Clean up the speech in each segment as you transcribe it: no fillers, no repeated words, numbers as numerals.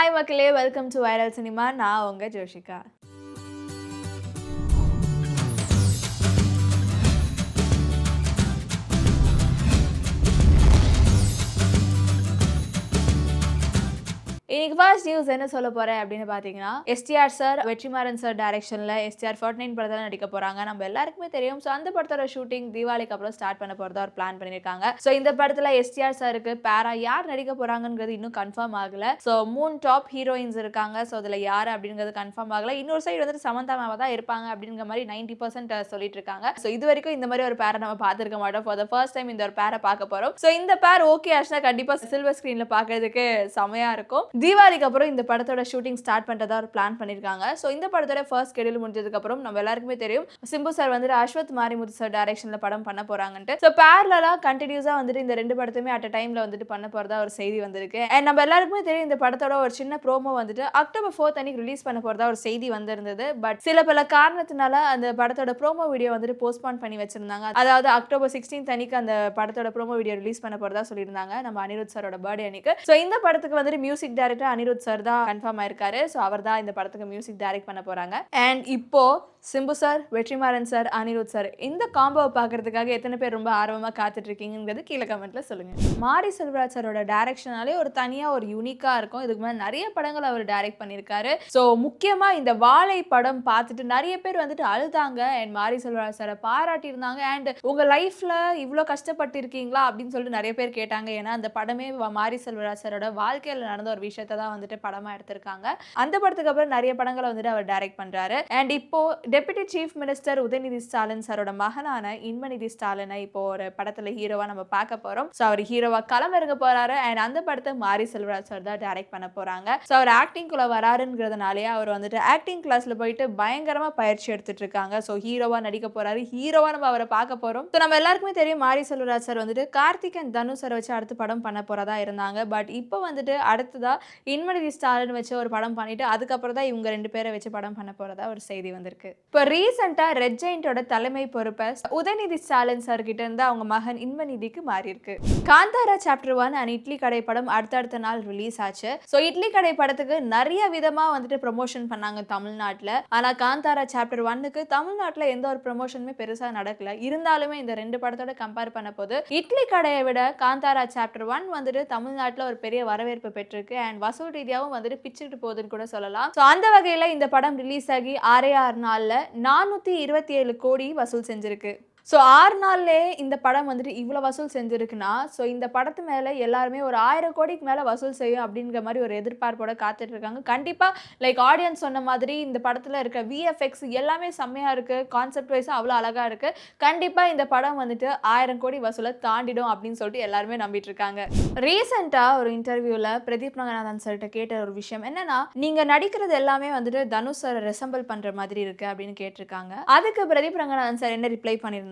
Hi மக்களே, welcome to viral cinema. நான் உங்க ஜோஷிகா. இன்னைக்கு ஃபர்ஸ்ட் நியூஸ் என்ன சொல்ல போறேன் அப்படின்னு பாத்தீங்கன்னா, எஸ்டிஆர் சார் வெற்றிமாறன் சார் டைரக்ஷன்ல எஸ்டிஆர் 49 படத்துல நடிக்க போறாங்க. நம்ம எல்லாருக்குமே தெரியும். ஸோ அந்த படத்தோட ஷூட்டிங் தீபாவளிக்கு அப்புறம் ஸ்டார்ட் பண்ண போறதா ஒரு பிளான் பண்ணிருக்காங்க. ஸோ இந்த படத்துல எஸ்டிஆர் சாருக்கு பேரா யார் நடிக்க போறாங்கன்றது இன்னும் கன்ஃபார்ம் ஆகல. ஸோ 3 டாப் ஹீரோயின்ஸ் இருக்காங்க. ஸோ அதுல யாரு அப்படிங்கிறது கன்ஃபார்ம் ஆகல. இன்னொரு சைடு வந்துட்டு சமந்தா மேவா தான் இருப்பாங்க அப்படிங்கிற மாதிரி 90% சொல்லிட்டு இருக்காங்க. ஸோ இது வரைக்கும் இந்த மாதிரி ஒரு பேரை நம்ம பார்த்திருக்க மாட்டோம். ஃபார் த ஃபர்ஸ்ட் டைம் இந்த ஒரு பேரை பார்க்க போறோம். ஸோ இந்த பேர் ஓகே ஆச்சுன்னா கண்டிப்பா சில்வர் ஸ்கிரீன்ல பாக்குறதுக்கு செமையா இருக்கும். தீபாவளிக்கு அப்புறம் இந்த படத்தோட ஷூட்டிங் ஸ்டார்ட் பண்றதா ஒரு பிளான் பண்ணிருக்காங்க. சோ இந்த படத்தோட ஃபர்ஸ்ட் ஷெட்யூல் முடிஞ்சதுக்கு அப்புறம் நம்ம எல்லாருக்குமே தெரியும் சிம்பு சார் வந்துட்டு அஸ்வத் மாரிமுத்து சார் டைரக்ஷன்ல படம் பண்ண போறாங்கன்னு. சோ பேரலலா கண்டினியூஸா வந்துட்டு இந்த ரெண்டு படத்தையுமே அட் a டைம்ல வந்துட்டு பண்ண போறதா ஒரு செய்தி வந்திருக்கு. அண்ட் நம்ம எல்லாருக்குமே தெரியும் இந்த படத்தோட ஒரு சின்ன ப்ரோமோ வந்துட்டு அக்டோபர் 4 அன்னைக்கு ரிலீஸ் பண்ண போறதா ஒரு செய்தி வந்திருந்தது. பட் சில பல காரணத்தினால அந்த படத்தோட ப்ரோமோ வீடியோ வந்துட்டு போஸ்ட்போன் பண்ணி வச்சிருந்தாங்க. அதாவது அக்டோபர் 16 அன்னைக்கு அந்த படத்தோட ப்ரோமோ வீடியோ ரிலீஸ் பண்ண போறதா சொல்லியிருந்தாங்க நம்ம அனிருத் சாரோட பர்த்டே அன்னைக்கு. சோ இந்த படத்துக்கு வந்துட்டு மியூசிக் டைரக்டர் அனிருத் சார் தான் கன்ஃபார்ம் ஆயிருக்காரு. சோ அவர் தான் இந்த படத்துக்கு மியூசிக் டைரக்ட் பண்ண போறாங்க. அண்ட் இப்போ Simbu sir, Vetrimaaran sir, Anirudh sir இந்த காம்போவை பார்க்கறதுக்காக எத்தனை பேர் ரொம்ப ஆர்வமா காத்துட்டு இருக்கீங்கிறது கீழே கமெண்ட்ல சொல்லுங்க. மாரி செல்வராஜ் சாரோட டைரக்ஷனாலே ஒரு தனியா ஒரு யூனிக்கா இருக்கும். இதுக்கு மேலே நிறைய படங்கள் அவர் டைரக்ட் பண்ணியிருக்காரு. ஸோ முக்கியமா இந்த வாழை படம் பார்த்துட்டு நிறைய பேர் வந்துட்டு அழுதாங்க அண்ட் மாரி செல்வராஜ் சாரை பாராட்டி இருந்தாங்க. அண்ட் உங்க லைஃப்ல இவ்வளோ கஷ்டப்பட்டு இருக்கீங்களா அப்படின்னு சொல்லிட்டு நிறைய பேர் கேட்டாங்க. ஏன்னா அந்த படமே மாரி செல்வராஜ் சாரோட வாழ்க்கையில் நடந்த ஒரு விஷயத்தை தான் வந்துட்டு படமா எடுத்திருக்காங்க. அந்த படத்துக்கு அப்புறம் நிறைய படங்களை வந்துட்டு அவர் டைரக்ட் பண்றாரு. அண்ட் இப்போ deputy chief minister Udhayanidhi Stalin சாரோட மகனான இன்பநிதி ஸ்டாலினை இப்போ ஒரு படத்துல ஹீரோவா நம்ம பார்க்க போறோம். ஸோ அவர் ஹீரோவா களமிறங்க போறாரு. அண்ட் அந்த படத்தை மாரி செல்வராஜ் சார் தான் டைரக்ட் பண்ண போறாங்க. ஸோ அவர் ஆக்டிங் குள்ள வராருங்கிறதுனாலே அவர் வந்துட்டு ஆக்டிங் கிளாஸ்ல போயிட்டு பயங்கரமா பயிற்சி எடுத்துட்டு இருக்காங்க. ஸோ ஹீரோவா நடிக்க போறாரு. ஹீரோவா நம்ம அவரை பார்க்க போறோம். ஸோ நம்ம எல்லாருக்குமே தெரியும் மாரி செல்வராஜ் சார் வந்துட்டு கார்த்திக் அண்ட் தனுஷ் சார் வச்சு அடுத்து படம் பண்ண போறதா இருந்தாங்க. பட் இப்போ வந்துட்டு அடுத்ததா இன்பநிதி ஸ்டாலின் வச்சு ஒரு படம் பண்ணிட்டு அதுக்கப்புறம் தான் இவங்க ரெண்டு பேரை வச்சு படம் பண்ண போறதா ஒரு செய்தி வந்திருக்கு. இப்போ ரீசெண்டா ரெட் ஜெயிண்டோட தலைமை பொறுப்பை உதயநிதி ஸ்டாலின் சார் கிட்ட இருந்து அவங்க மகன் இன்பநிதிக்கு மாறி இருக்கு. காந்தாரா சாப்டர் 1 அண்ட் இட்லி கடை படம் அடுத்தடுத்த நாள் ரிலீஸ் ஆச்சு. ஸோ இட்லி கடை படத்துக்கு நிறைய விதமா வந்துட்டு ப்ரமோஷன் பண்ணாங்க தமிழ்நாட்டில். ஆனா காந்தாரா சாப்டர் 1க்கு தமிழ்நாட்டில் எந்த ஒரு ப்ரமோஷனுமே பெருசா நடக்கல. இருந்தாலுமே இந்த ரெண்டு படத்தோட கம்பேர் பண்ண போது இட்லி கடையை விட காந்தாரா சாப்டர் 1 வந்துட்டு தமிழ்நாட்டில் ஒரு பெரிய வரவேற்பு பெற்றிருக்கு. அண்ட் வசூல் ரீதியாகவும் வந்துட்டு பிச்சுட்டு போகுதுன்னு கூட சொல்லலாம். ஸோ அந்த வகையில் இந்த படம் ரிலீஸ் ஆகி 6 நாள்ல 427 கோடி வசூல் செஞ்சிருக்கு. ஸோ 6 நாள்லே இந்த படம் வந்துட்டு இவ்வளோ வசூல் செஞ்சுருக்குன்னா ஸோ இந்த படத்து மேலே எல்லாருமே ஒரு 1000 கோடிக்கு மேலே வசூல் செய்யும் அப்படிங்கிற மாதிரி ஒரு எதிர்பார்ப்போட காத்துட்டு இருக்காங்க. கண்டிப்பாக லைக் ஆடியன்ஸ் சொன்ன மாதிரி இந்த படத்தில் இருக்க விஎஃப்எக்ஸ் எல்லாமே செம்மையாக இருக்குது. கான்செப்ட் வைஸாக அவ்வளோ அழகாக இருக்குது. கண்டிப்பாக இந்த படம் வந்துட்டு 1000 கோடி வசூலை தாண்டிடும் அப்படின்னு சொல்லிட்டு எல்லாருமே நம்பிட்டு இருக்காங்க. ரீசெண்டாக ஒரு இன்டர்வியூவில் பிரதீப் ரங்கநாதன் சார்கிட்ட கேட்ட ஒரு விஷயம் என்னன்னா, நீங்கள் நடிக்கிறது எல்லாமே வந்துட்டு தனுஷ் சார் ரெசம்பிள் பண்ணுற மாதிரி இருக்குது அப்படின்னு கேட்டிருக்காங்க. அதுக்கு பிரதீப் ரங்கநாதன் சார் என்ன ரிப்ளை பண்ணியிருந்தாங்க,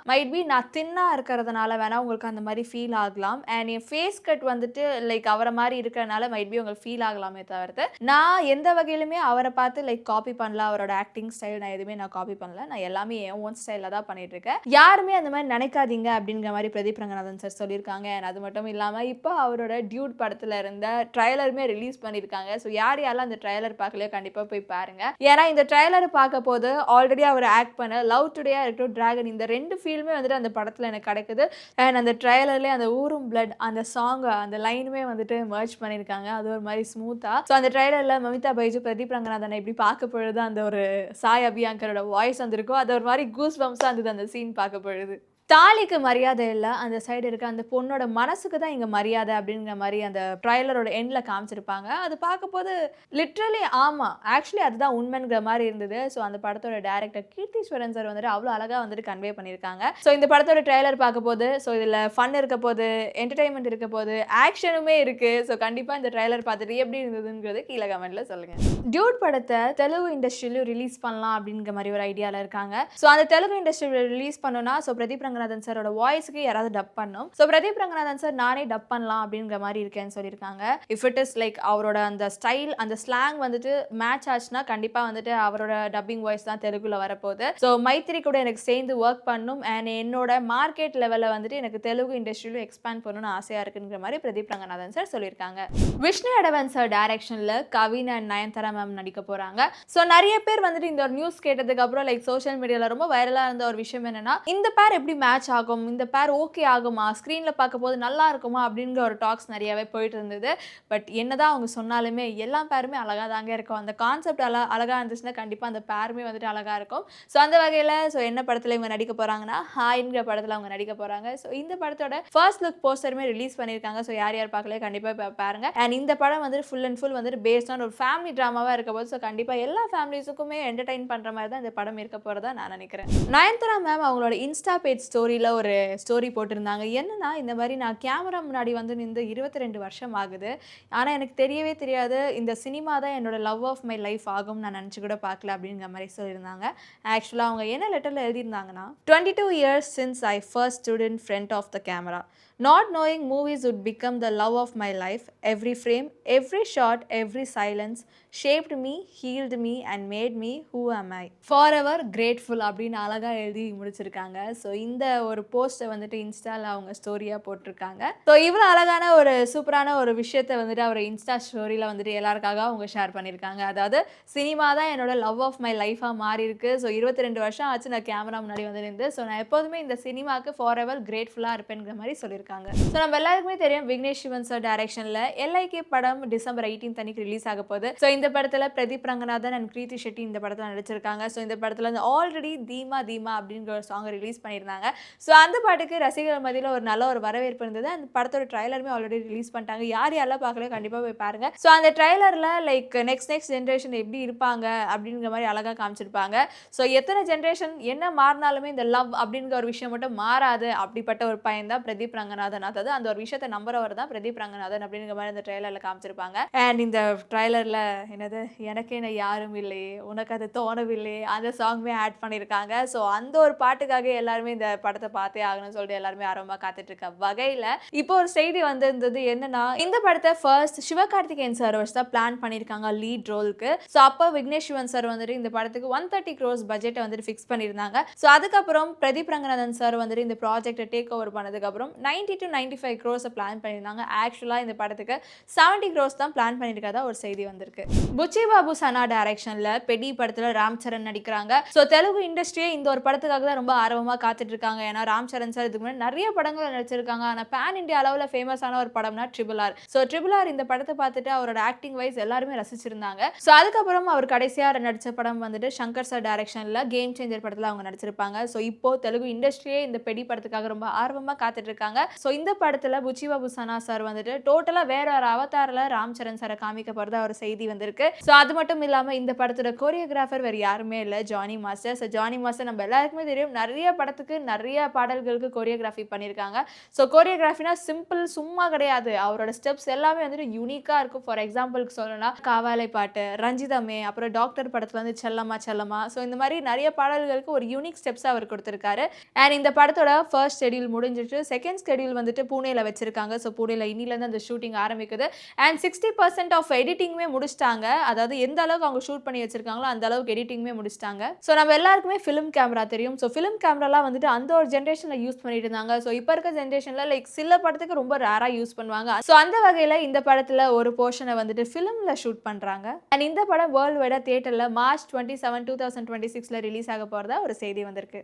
மைட் பி நான் தின்னா இருக்கிறதுனால வேணா உங்களுக்கு அந்த மாதிரி ஃபீல் ஆகலாம். அண்ட் என் ஃபேஸ் கட் வந்துட்டு லைக் அவரை மாதிரி இருக்கிறதுனால மைட் பி உங்களுக்கு ஃபீல் ஆகலாமே தவிர்த்து நான் எந்த வகையிலுமே அவரை பார்த்து லைக் காப்பி பண்ணல. அவரோட ஆக்டிங் ஸ்டைல் நான் எதுவுமே நான் காப்பி பண்ணல. நான் எல்லாமே என் ஓன் ஸ்டைலில் தான் பண்ணிட்டு இருக்கேன். யாருமே அந்த மாதிரி நினைக்காதீங்க அப்படிங்கிற மாதிரி பிரதீப் ரங்கநாதன் சார் சொல்லியிருக்காங்க. அண்ட் அது மட்டும் இல்லாமல் இப்போ அவரோட டியூட் படத்தில் இருந்த ட்ரைலருமே ரிலீஸ் பண்ணியிருக்காங்க. ஸோ யாரெல்லாம் அந்த ட்ரைலர் பார்க்கலையோ கண்டிப்பாக போய் பாருங்க. ஏன்னா இந்த ட்ரைலர் பார்க்க போது ஆல்ரெடி அவர் ஆக்ட் பண்ண லவ் டுடேயா இருக்கட்டும், டிராகன் இந்த ரெண்டு ஃபீல்டுமே வந்துட்டு அந்த படத்தில் எனக்கு கிடைக்குது. அண்ட் அந்த ட்ரைலர்லேயே அந்த ஊரும் பிளட் அந்த சாங் அந்த லைனுமே வந்துட்டு மர்ஜ் பண்ணியிருக்காங்க. அது ஒரு மாதிரி ஸ்மூத்தாக. ஸோ அந்த ட்ரைலரில் மமிதா பைஜு பிரதீப் ரங்கநாதனை எப்படி பார்க்க பொழுது அந்த ஒரு சாய் அபியாங்கரோட வாய்ஸ் வந்திருக்கும். அது ஒரு மாதிரி கூஸ் பம்ஸாக இருந்தது அந்த சீன் பார்க்க பொழுது. தாலிக்கு மரியாதை இல்லை, அந்த சைடு இருக்க அந்த பொண்ணோட மனசுக்கு தான் இங்கே மரியாதை அப்படிங்கிற மாதிரி அந்த ட்ரைலரோட எண்டில் காமிச்சிருப்பாங்க. அது பார்க்க போது லிட்ரலி ஆமாம் ஆக்சுவலி அதுதான் உண்மைங்கிற மாதிரி இருந்தது. ஸோ அந்த படத்தோட டேரக்டர் கீர்த்திஸ்வரன் சார் வந்துட்டு அவ்வளோ அழகாக வந்துட்டு கன்வே பண்ணியிருக்காங்க. ஸோ இந்த படத்தோட ட்ரைலர் பார்க்க போது ஸோ இதில் ஃபன் இருக்க போது, என்டர்டைன்மெண்ட் இருக்க போது, ஆக்ஷனுமே இருக்குது. ஸோ கண்டிப்பாக இந்த ட்ரைலர் பார்த்துட்டு எப்படி இருந்ததுங்கிறது கீழே கமெண்ட்டில் சொல்லுங்கள். டியூட் படத்தை தெலுங்கு இண்டஸ்ட்ரியிலும் ரிலீஸ் பண்ணலாம் அப்படிங்கிற மாதிரி ஒரு ஐடியாவில் இருக்காங்க. ஸோ அந்த தெலுங்கு இண்டஸ்ட்ரியில் ரிலீஸ் பண்ணோன்னா ஸோ பிரதீப் ரங்கநாதன் ரங்கநாதன் சாரோட வாய்ஸ்க்கு யாராவது டப் பண்ணும். ஸோ பிரதீப் ரங்கநாதன் சார் நானே டப் பண்ணலாம் அப்படிங்கிற மாதிரி இருக்கேன்னு சொல்லியிருக்காங்க. இஃப் இட் இஸ் லைக் அவரோட அந்த ஸ்டைல் அந்த ஸ்லாங் வந்துட்டு மேட்ச் ஆச்சுன்னா கண்டிப்பாக வந்துட்டு அவரோட டப்பிங் வாய்ஸ் தான் தெலுங்குல வரப்போகுது. ஸோ மைத்திரி கூட எனக்கு சேர்ந்து ஒர்க் பண்ணும் அண்ட் என்னோட மார்க்கெட் லெவலில் வந்துட்டு எனக்கு தெலுங்கு இண்டஸ்ட்ரியிலும் எக்ஸ்பேண்ட் பண்ணணும்னு ஆசையாக இருக்குங்கிற மாதிரி பிரதீப் ரங்கநாதன் சார் சொல்லியிருக்காங்க. விஷ்ணு எடவன் சார் டைரக்ஷனில் கவின் அண்ட் நயன்தாரா மேம் நடிக்க போகிறாங்க. ஸோ நிறைய பேர் வந்துட்டு இந்த ஒரு நியூஸ் கேட்டதுக்கு அப்புறம் லைக் சோஷியல் மீடியாவில் ரொம்ப வைரலாக இருந்த ஒரு விஷயம் என்னன்னா, இந்த பேர் எப்படி மேட்ச் ஆகும், இந்த பேர் ஓகே ஆகுமா, ஸ்க்ரீனில் பார்க்க போது நல்லா இருக்குமா அப்படிங்கிற ஒரு டாக்ஸ் நிறையவே போயிட்டு இருந்தது. பட் என்னதான் அவங்க சொன்னாலுமே எல்லா பேருமே அழகாக தாங்க இருக்கும். அந்த கான்செப்ட் அழகாக இருந்துச்சுன்னா கண்டிப்பாக அந்த பேருமே வந்துட்டு அழகாக இருக்கும். ஸோ அந்த வகையில் என்ன படத்தில் இவங்க நடிக்க போகிறாங்கன்னா, ஹாய்ங்கிற படத்தில் அவங்க நடிக்க போகிறாங்க. ஸோ இந்த படத்தோட ஃபர்ஸ்ட் லுக் போஸ்டருமே ரிலீஸ் பண்ணியிருக்காங்க. ஸோ யார் யார் பார்க்கல கண்டிப்பாக பாருங்க. அண்ட் இந்த படம் வந்துட்டு ஃபுல் அண்ட் ஃபுல் வந்துட்டு பேஸ்ட் ஆன் ஒரு ஃபேமிலி ட்ராமாவாக இருக்க போது ஸோ கண்டிப்பாக எல்லா ஃபேமிலிஸுக்குமே என்டர்டைன் பண்ணுற மாதிரி தான் இந்த படம் இருக்க போகிறதா நான் நினைக்கிறேன். நயன்தாரா மேம் அவங்களோட இன்ஸ்டா பேஜ் ஸ்டோரியில் ஒரு ஸ்டோரி போட்டிருந்தாங்க. என்னன்னா, இந்த மாதிரி நான் கேமரா முன்னாடி வந்து நின்று 22 வருஷம் ஆகுது. ஆனால் எனக்கு தெரியவே தெரியாது இந்த சினிமா தான் என்னோட லவ் ஆஃப் மை லைஃப் ஆகும் நான் நினச்சி கூட பார்க்கல அப்படிங்கிற மாதிரி சொல்லியிருந்தாங்க. ஆக்சுவலாக அவங்க என்ன லெட்டரில் எழுதியிருந்தாங்கன்னா, 22 years since I first stood in front of the camera. Not knowing movies would become the love of my life. Every frame, every shot, every silence shaped me, healed me and made me who am I. Forever grateful அப்படின்னு அழகாக எழுதி முடிச்சிருக்காங்க. So இந்த ஒரு போஸ்ட்டை வந்துட்டு இன்ஸ்டாவில் அவங்க ஸ்டோரியாக போட்டிருக்காங்க. ஸோ இவ்வளோ அழகான ஒரு சூப்பரான ஒரு விஷயத்தை வந்துட்டு அவர் இன்ஸ்டா ஸ்டோரியில் வந்துட்டு எல்லாருக்காக அவங்க ஷேர் பண்ணியிருக்காங்க. அதாவது சினிமா தான் என்னோட லவ் ஆஃப் மை லைஃபாக மாறி இருக்கு. ஸோ 22 வருஷம் ஆச்சு நான் கேமரா முன்னாடி வந்து நின்று. ஸோ நான் எப்போதுமே இந்த சினிமாவுக்கு ஃபாரெவர் கிரேட்ஃபுல்லாக இருப்பேங்கிற மாதிரி சொல்லியிருக்காங்க. ஸோ நம்ம எல்லாருக்குமே தெரியும் விக்னேஷ் சிவன் சார் டைரக்ஷனில் எல்ஐகே படம் டிசம்பர் 18 அன்னைக்கு ரிலீஸ் ஆக போகுது. ஸோ இந்த படத்தில் பிரதீப் ரங்கநாதன் அண்ட் கிருத்தி ஷெட்டி இந்த படத்தில் நடிச்சிருக்காங்க. ஸோ இந்த படத்தில் வந்து ஆல்ரெடி தீமா தீமா அப்படிங்கிற ஒரு சாங்கை ரிலீஸ் பண்ணியிருந்தாங்க. ஸோ அந்த பாட்டுக்கு ரசிகர்கள் மத்தியில் ஒரு நல்ல ஒரு வரவேற்பு இருந்தது. அந்த படத்தோட ட்ரைலருமே ஆல்ரெடி ரிலீஸ் பண்ணிட்டாங்க. யார் யாரெல்லாம் பார்க்கல கண்டிப்பாக போய் பாருங்க. ஸோ அந்த ட்ரைலரில் லைக் நெக்ஸ்ட் ஜென்ரேஷன் எப்படி இருப்பாங்க அப்படிங்கிற மாதிரி அழகாக காமிச்சிருப்பாங்க. ஸோ எத்தனை ஜென்ரேஷன் என்ன மாறினாலுமே இந்த லவ் அப்படிங்கிற ஒரு விஷயம் மட்டும் மாறாது. அப்படிப்பட்ட ஒரு பையன் தான் பிரதீப் ரங்கநாதன். அதாவது அந்த ஒரு விஷயத்தை நம்புறவர் தான் பிரதீப் ரங்கநாதன் அப்படிங்கிற மாதிரி அந்த ட்ரைலரில் காமிச்சிருப்பாங்க. அண்ட் இந்த ட்ரைலரில் என்னது எனக்கு என்ன யாரும் இல்லையே உனக்கு அது தோணவில்லையே அந்த சாங்குமே ஆட் பண்ணியிருக்காங்க. ஸோ அந்த ஒரு பாட்டுக்காக எல்லாருமே இந்த படத்தை பார்த்தே ஆகணும்னு சொல்லிட்டு எல்லாருமே ஆர்வமாக காத்துட்டு இருக்க வகையில் இப்போ ஒரு செய்தி வந்திருந்தது. என்னன்னா, இந்த படத்தை ஃபர்ஸ்ட் சிவகார்த்திகேயன் சார் வச்சு தான் பிளான் பண்ணியிருக்காங்க லீட் ரோலுக்கு. ஸோ அப்போ விக்னேஷ் சிவன் சார் வந்துட்டு இந்த படத்துக்கு 130 crores பட்ஜெட்டை வந்துட்டு ஃபிக்ஸ் பண்ணியிருந்தாங்க. ஸோ அதுக்கப்புறம் பிரதீப் ரங்கநாதன் சார் வந்துட்டு இந்த ப்ராஜெக்டை டேக் ஓவர் பண்ணதுக்கப்புறம் 90 to 95 crores பிளான் பண்ணியிருந்தாங்க. ஆக்சுவலாக இந்த படத்துக்கு 70 crores தான் பிளான் பண்ணியிருக்கதா ஒரு செய்தி வந்திருக்கு. புச்சி பாபு சனா டைரக்ஷன்ல பெடி படத்துல ராம் சரண் நடிக்கிறாங்க. ஸோ தெலுங்கு இண்டஸ்ட்ரியே இந்த ஒரு படத்துக்காக தான் ரொம்ப ஆர்வமாக காத்துட்டு இருக்காங்க. ஏன்னா ராம் சரண் சார் இதுக்கு முன்னாடி நிறைய படங்கள் நடிச்சிருக்காங்க. ஆனால் பேன் இந்தியா அளவில் ஃபேமஸான ஒரு படம்னா RRR. ஸோ RRR இந்த படத்தை பார்த்துட்டு அவரோட ஆக்டிங் வைஸ் எல்லாருமே ரசிச்சிருந்தாங்க. ஸோ அதுக்கப்புறம் அவர் கடைசியாக நடிச்ச படம் வந்துட்டு சங்கர் சார் டைரக்ஷன்ல கேம் சேஞ்சர் படத்தில் அவங்க நடிச்சிருப்பாங்க. ஸோ இப்போ தெலுங்கு இண்டஸ்ட்ரியே இந்த பெடி படத்துக்காக ரொம்ப ஆர்வமாக காத்துட்டு இருக்காங்க. ஸோ இந்த படத்தில் புச்சி பாபு சனா சார் வந்துட்டு டோட்டலாக வேற ஒரு அவதாரில் ராம் சரண் சாரை காமிக்க போகிறதா ஒரு செய்தி வந்திருக்கு. ஸோ அது மட்டும் இல்லாமல் இந்த படத்தோட கோரியோகிராஃபர் வேறு யாருமே இல்லை, Johnny master. So Johnny master நம்ம எல்லாருக்குமே தெரியும் நிறைய படத்துக்கு நிறைய பாடல்களுக்கு கோரியோகிராஃபி பண்ணியிருக்காங்க. ஸோ கோரியோகிராஃபினா சிம்பிள் சும்மா கிடையாது. அவரோட ஸ்டெப்ஸ் எல்லாமே வந்துட்டு யூனிக்காக இருக்கும். ஃபார் எக்ஸாம்பிளுக்கு சொல்லணும்னா காவாலை பாட்டு, ரஞ்சிதமே, அப்புறம் டாக்டர் படத்தில் வந்து செல்லம்மா செல்லம்மா. ஸோ இந்த மாதிரி நிறைய பாடல்களுக்கு ஒரு யூனிக் ஸ்டெப்ஸ் அவர் கொடுத்துருக்காரு. அண்ட் இந்த படத்தோட ஃபர்ஸ்ட் ஷெடியூல் முடிஞ்சிட்டு செகண்ட் ஷெடியூல் வந்துட்டு பூனேல வச்சிருக்காங்க. ஸோ பூனேல இன்னிலேருந்து அந்த ஷூட்டிங் ஆரம்பிக்குது. அண்ட் 60% ஆஃப் எடிட்டிங்குமே முடிச்சிட்டாங்க. அதாவது எந்த அளவுக்கு அவங்க ஷூட் பண்ணி வச்சிருக்காங்களோ அந்த அளவுக்கு எடிட்டிங்குமே முடிச்சிட்டாங்க. ஸோ நம்ம எல்லாருக்குமே ஃபிலிம் கேமரா தெரியும். ஸோ ஃபிலிம் கேமராலாம் வந்துட்டு அந்த ஒரு ஜென்ரேஷனில் யூஸ் பண்ணிட்டு இருந்தாங்க. ஸோ இப்போ இருக்க ஜென்ரேஷனில் லைக் சில படத்துக்கு ரொம்ப ரேராக யூஸ் பண்ணுவாங்க. ஸோ அந்த வகையில் இந்த படத்தில் ஒரு போர்ஷனை வந்துட்டு ஃபிலிமில் ஷூட் பண்ணுறாங்க. அண்ட் இந்த படம் வேர்ல்டு வைடாக தியேட்டரில் March 27, 2026 ரிலீஸ் ஆக போகிறதா ஒரு செய்தி வந்திருக்கு.